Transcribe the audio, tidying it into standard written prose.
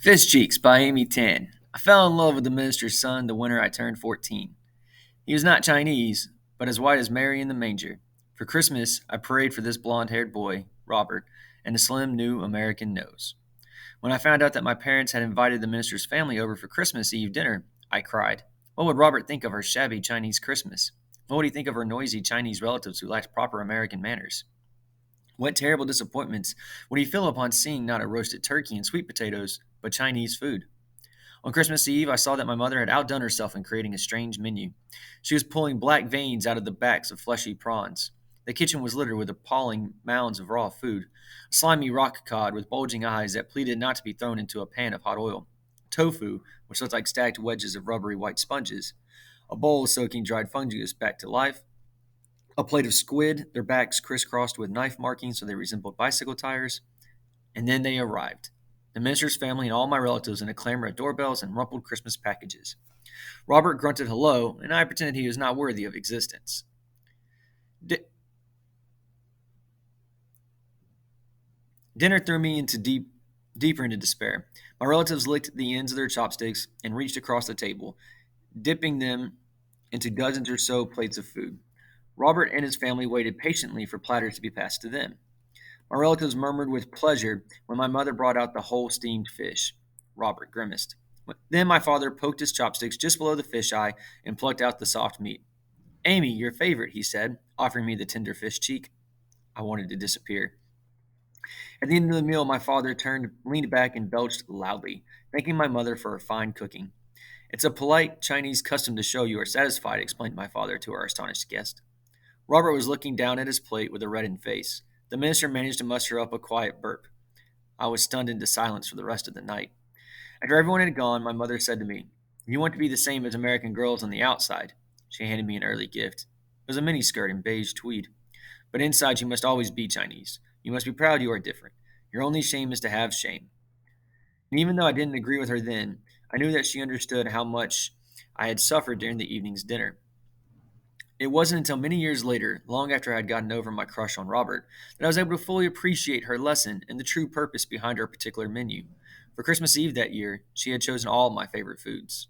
Fish Cheeks by Amy Tan. I fell in love with the minister's son the winter I turned 14. He was not Chinese, but as white as Mary in the manger. For Christmas, I prayed for this blond haired boy, Robert, and a slim new American nose. When I found out that my parents had invited the minister's family over for Christmas Eve dinner, I cried. What would Robert think of our shabby Chinese Christmas? What would he think of our noisy Chinese relatives who lacked proper American manners? What terrible disappointments would he feel upon seeing not a roasted turkey and sweet potatoes, but Chinese food? On Christmas Eve, I saw that my mother had outdone herself in creating a strange menu. She was pulling black veins out of the backs of fleshy prawns. The kitchen was littered with appalling mounds of raw food, a slimy rock cod with bulging eyes that pleaded not to be thrown into a pan of hot oil, tofu, which looked like stacked wedges of rubbery white sponges, a bowl soaking dried fungus back to life, a plate of squid, their backs crisscrossed with knife markings so they resembled bicycle tires, and then they arrived. The minister's family and all my relatives in a clamor of doorbells and rumpled Christmas packages. Robert grunted hello, and I pretended he was not worthy of existence. Di- Dinner threw me deeper into despair. My relatives licked the ends of their chopsticks and reached across the table, dipping them into dozens or so plates of food. Robert and his family waited patiently for platters to be passed to them. My relatives murmured with pleasure when my mother brought out the whole steamed fish. Robert grimaced. Then my father poked his chopsticks just below the fish eye and plucked out the soft meat. Amy, your favorite, he said, offering me the tender fish cheek. I wanted to disappear. At the end of the meal, my father leaned back, and belched loudly, thanking my mother for her fine cooking. It's a polite Chinese custom to show you are satisfied, explained my father to our astonished guest. Robert was looking down at his plate with a reddened face. The minister managed to muster up a quiet burp. I was stunned into silence for the rest of the night. After everyone had gone, my mother said to me, You want to be the same as American girls on the outside. She handed me an early gift. It was a miniskirt in beige tweed. But inside, you must always be Chinese. You must be proud you are different. Your only shame is to have shame. And even though I didn't agree with her then, I knew that she understood how much I had suffered during the evening's dinner. It wasn't until many years later, long after I had gotten over my crush on Robert, that I was able to fully appreciate her lesson and the true purpose behind her particular menu. For Christmas Eve that year, she had chosen all of my favorite foods.